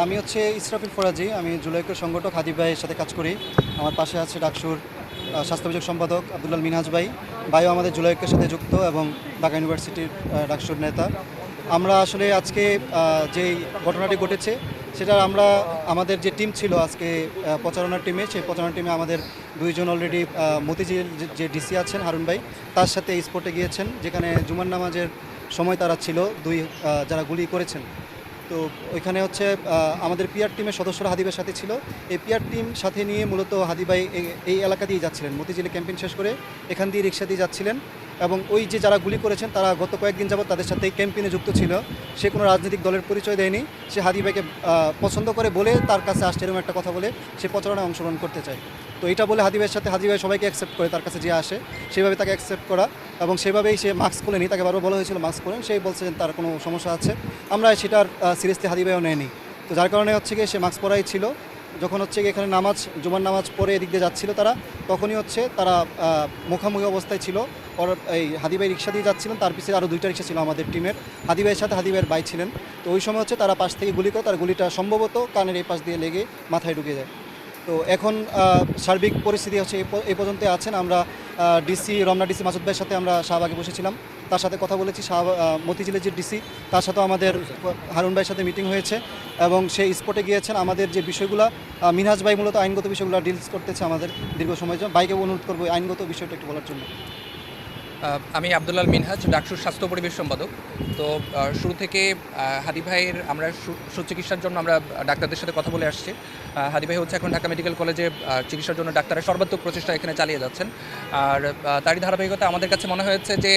আমি হচ্ছে ইসরাফিল ফরাজি। আমি জুলাইকের সংগঠক হাদিব ভাইয়ের সাথে কাজ করি। আমার পাশে আছে ডাকসুর স্বাস্থ্য অভিযোগ সম্পাদক আব্দুল্লাল মিনহাজ ভাইও আমাদের জুলাইকের সাথে যুক্ত এবং ঢাকা ইউনিভার্সিটির ডাকসুর নেতা। আমরা আসলে আজকে যেই ঘটনাটি ঘটেছে সেটা আমরা আমাদের যে টিম ছিল আজকে প্রচারণার টিমে, সেই প্রচারণার টিমে আমাদের দুইজন অলরেডি মতিঝিল যে ডিসি আছেন হারুন ভাই, তার সাথে স্পটে গিয়েছেন, যেখানে জুমার নামাজের সময় তারা ছিল যারা গুলি করেছেন। তো ওইখানে হচ্ছে আমাদের পিআর টিমের সদস্যরা হাদিবের সাথে ছিল। এই পিআর টিম সাথে নিয়ে মূলত হাদি ভাই এই এলাকা দিয়ে যাচ্ছিলেন, মতিঝিলে ক্যাম্পেইন শেষ করে এখান দিয়ে রিক্সা দিয়ে যাচ্ছিলেন। এবং ওই যে যারা গুলি করেছেন তারা গত কয়েকদিন যাবত তাদের সাথে এই ক্যাম্পেইনে যুক্ত ছিল। সে কোনো রাজনৈতিক দলের পরিচয় দেয়নি। সে হাদি ভাইকে পছন্দ করে বলে তার কাছে আসছে, এরকম একটা কথা বলে সে প্রচারণায় অংশগ্রহণ করতে চায়। তো এটা বলে হাদি ভাইয়ের সাথে হাদি ভাই সবাইকে অ্যাকসেপ্ট করে, তার কাছে যে আসে সেভাবে তাকে অ্যাকসেপ্ট করা, এবং সেভাবেই সে মাস্ক খুলেনি। তাকে বারবার বলা হয়েছিল মাস্ক করেন, সেই বলছে তার কোনো সমস্যা আছে। আমরা সেটার সিরিয়াসলি হাদি ভাইও নেয়নি। তো যার কারণে হচ্ছে গিয়ে সে মাস্ক পরাই ছিল। যখন হচ্ছে গিয়ে এখানে জুমার নামাজ পরে এদিক দিয়ে যাচ্ছিল তারা, তখনই হচ্ছে তারা মুখোমুখি অবস্থায় ছিল। ওর এই হাদি ভাই রিক্সা দিয়ে যাচ্ছিলেন, তার পিছিয়ে আরও দুইটা রিক্সা ছিল আমাদের টিমের। হাদি ভাইয়ের সাথে হাদি ভাইয়ের ভাই ছিলেন। তো ওই সময় হচ্ছে তারা পাশ থেকে গুলি করে, তার গুলিটা সম্ভবত কানের এই পাশ দিয়ে লেগে মাথায় ঢুকে যায়। তো এখন সার্বিক পরিস্থিতি হচ্ছে এই পর্যন্ত আছেন। আমরা রমনা ডিসি মাসুদ ভাইয়ের সাথে আমরা শাহবাগে বসেছিলাম, তার সাথে কথা বলেছি। মতিঝিলের যে ডিসি, তার সাথেও আমাদের হারুন ভাইয়ের সাথে মিটিং হয়েছে এবং সেই স্পটে গিয়েছেন। আমাদের যে বিষয়গুলো মিনহাজ ভাই মূলত আইনগত বিষয়গুলো ডিলস করতেছে আমাদের দীর্ঘ সময়ের জন্য। ভাইকে অনুরোধ করবো আইনগত বিষয়টা একটু বলার জন্য। আমি আব্দুল্লাল মিনহাজ, ডাকসুর স্বাস্থ্য পরিবেশ সম্পাদক। তো শুরু থেকে হাদি ভাইয়ের আমরা সুচিকিৎসার জন্য আমরা ডাক্তারদের সাথে কথা বলে আসছি। হাদি ভাই হচ্ছে এখন ঢাকা মেডিকেল কলেজে চিকিৎসার জন্য ডাক্তারের সর্বাত্মক প্রচেষ্টা এখানে চালিয়ে যাচ্ছেন। আর তারই ধারাবাহিকতা আমাদের কাছে মনে হয়েছে যে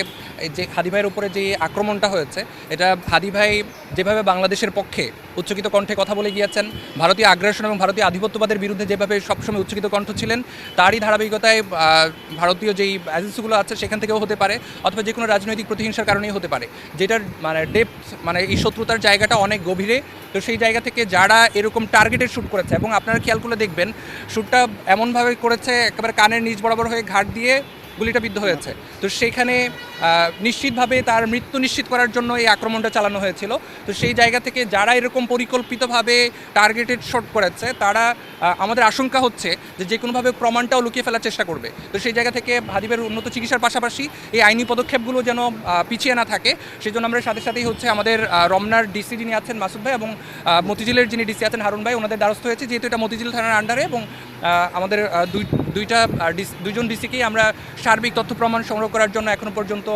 হাদি ভাইয়ের উপরে যে আক্রমণটা হয়েছে, এটা হাদি ভাই যেভাবে বাংলাদেশের পক্ষে উচ্চকিত কণ্ঠে কথা বলে গিয়েছেন, ভারতীয় আগ্রাসন এবং ভারতীয় আধিপত্যবাদের বিরুদ্ধে যেভাবে সবসময় উচ্চকিত কণ্ঠ ছিলেন, তারই ধারাবাহিকতায় ভারতীয় যেই এজেন্সিগুলো আছে সেখান থেকেও হতে পারে, অথবা যে কোনো রাজনৈতিক প্রতিহিংসার কারণেই হতে পারে, যেটার ডেপথ এই শত্রুতার জায়গাটা অনেক গভীরে। তো সেই জায়গা থেকে যারা এরকম টার্গেটেড শ্যুট করেছে, এবং আপনারা খেয়াল করে দেখবেন শ্যুটটা এমনভাবে করেছে একেবারে কানের নিচ বরাবর হয়ে ঘাট দিয়ে গুলিটা বিদ্ধ হয়েছে। তো সেইখানে নিশ্চিতভাবে তার মৃত্যু নিশ্চিত করার জন্য এই আক্রমণটা চালানো হয়েছিল। তো সেই জায়গা থেকে যারা এরকম পরিকল্পিতভাবে টার্গেটেড শট করেছে, তারা আমাদের আশঙ্কা হচ্ছে যে কোনোভাবে প্রমাণটাও লুকিয়ে ফেলার চেষ্টা করবে। তো সেই জায়গা থেকে হাদিবের উন্নত চিকিৎসার পাশাপাশি এই আইনি পদক্ষেপগুলো যেন পিছিয়ে না থাকে, সেই জন্য আমরা সাথে সাথেই হচ্ছে আমাদের রমনার ডিসি যিনি আছেন মাসুদ ভাই এবং মতিঝিলের যিনি ডিসি আছেন হারুন ভাই, ওনাদের দ্বারস্থ হয়েছে, যেহেতু এটা মতিঝিল থানার আন্ডারে। এবং আমাদের দুইজন ডিসিকেই আমরা সার্বিক তথ্য প্রমাণ সংগ্রহ করার জন্য এখনও পর্যন্ত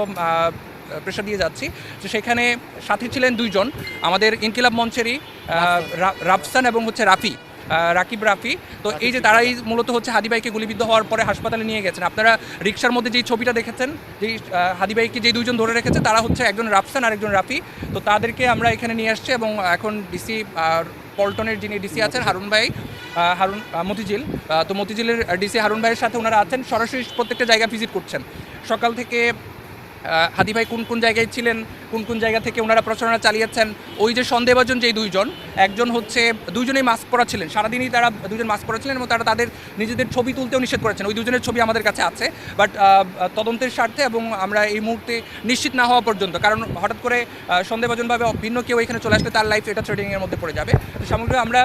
প্রেশার দিয়ে যাচ্ছি। তো সেখানে সাথী ছিলেন দুইজন আমাদের ইনকিলাব মঞ্চেরই, রাফসান এবং হচ্ছে রাকিব রাফি। তো এই যে তারাই মূলত হচ্ছে হাদি ভাইকে গুলিবিদ্ধ হওয়ার পরে হাসপাতালে নিয়ে গেছেন। আপনারা রিক্সার মধ্যে যেই ছবিটা দেখেছেন, যেই হাদি ভাইকে যে দুইজন ধরে রেখেছে, তারা হচ্ছে একজন রাফসান আর একজন রাফি। তো তাদেরকে আমরা এখানে নিয়ে আসছি এবং এখন ডিসি পল্টনের যিনি ডিসি আছেন মতিঝিল, তো মতিঝিলের ডিসি হারুন ভাইয়ের সাথে ওনারা আছেন, সরাসরি প্রত্যেকটা জায়গা ভিজিট করছেন। সকাল থেকে হাদি ভাই কোন কোন জায়গায় ছিলেন, কোন কোন জায়গা থেকে ওনারা প্রচারণা চালিয়েছেন, ওই যে সন্দেহভাজন যেই দুইজন, একজন হচ্ছে দুইজনেই মাস্ক পরা ছিলেন, সারাদিনই তারা দুজন মাস্ক পরা ছিলেন এবং তারা তাদের নিজেদের ছবি তুলতেও নিষেধ করেছেন। ওই দুজনের ছবি আমাদের কাছে আছে, বাট তদন্তের স্বার্থে এবং আমরা এই মুহূর্তে নিশ্চিত না হওয়া পর্যন্ত, কারণ হঠাৎ করে সন্দেহভাজনভাবে ভিন্ন কেউ এখানে চলে আসলে তার লাইফ এটা থ্রেটিংয়ের মধ্যে পড়ে যাবে। তো সামগ্রিক আমরা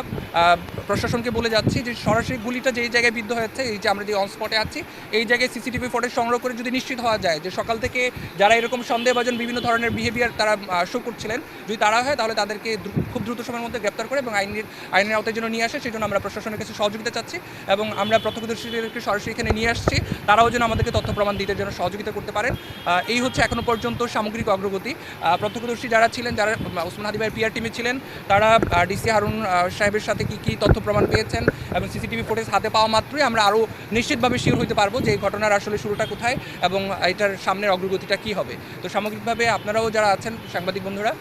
প্রশাসনকে বলে যাচ্ছি যে সরাসরি গুলিটা যেই জায়গায় বিদ্ধ হয়েছে, এই যে আমরা যে অন স্পটে আছি, এই জায়গায় সিসিটিভি ফুটেজ সংগ্রহ করে যদি নিশ্চিত হওয়া যায় যে সকাল থেকে যারা এরকম সন্দেহভাজন বিভিন্ন ধরনের বিহেভিয়ার তারা শো করছিলেন, যদি তারা হয় তাহলে তাদেরকে খুব দ্রুত সময়ের মধ্যে গ্রেপ্তার করে এবং আইনের আওতায় যেন নিয়ে আসে, সেই জন্য আমরা প্রশাসনের কাছে সহযোগিতা চাচ্ছি। এবং আমরা প্রত্যক্ষদর্শীদেরকে সরাসরি এখানে নিয়ে আসছি, তারাও যেন আমাদেরকে তথ্য প্রমাণ দিতে যেন সহযোগিতা করতে পারেন। এই হচ্ছে এখনও পর্যন্ত সামগ্রিক অগ্রগতি। প্রত্যক্ষদর্শী যারা ছিলেন, যারা ওসমান হাদি ভাইয়ের পিআর টিমে ছিলেন, তারা ডিসি হারুন সাহেবের সাথে কী তথ্য প্রমাণ পেয়েছেন এবং সিসিটিভি ফুটেজ হাতে পাওয়া মাত্রই আমরা আরও নিশ্চিতভাবে শিওর হতে পারবো যে এই ঘটনার আসলে শুরুটা কোথায় এবং এটার সামনের অগ্রগতিটা কী হবে। তো সামগ্রিকভাবে আপনারাও যারা আছেন সাংবাদিক বন্ধুরা,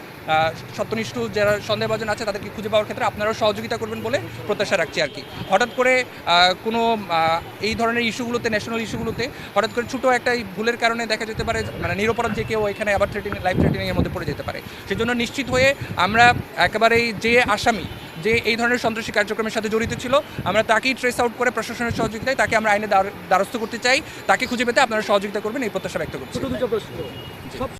সত্যনিষ্ঠ যারা সন্দেহভাজন আছে, তাদেরকে খুঁজে পাওয়ার ক্ষেত্রে আপনারাও সহযোগিতা করবেন বলে প্রত্যাশা রাখছি আর কি। হঠাৎ করে কোনো এই ধরনের ইস্যুগুলোতে, ন্যাশনাল ইস্যুগুলোতে হঠাৎ করে ছোটো একটা ভুলের কারণে দেখা যেতে পারে নিরপরাধ যে কেউ এখানে আবার লাইফ থ্রেটিংয়ের মধ্যে পড়ে যেতে পারে। সেজন্য নিশ্চিত হয়ে আমরা একেবারেই যে আসামি যে এই ধরনের সন্ত্রাসী কার্যক্রমের সাথে জড়িত ছিল, আমরা তাকেই ট্রেস আউট করে প্রশাসনের সহযোগিতায় তাকে আমরা আইনের দ্বারস্থ করতে চাই। তাকে খুঁজে পেতে আপনারা সহযোগিতা করবেন এই প্রত্যাশা ব্যক্ত করছি।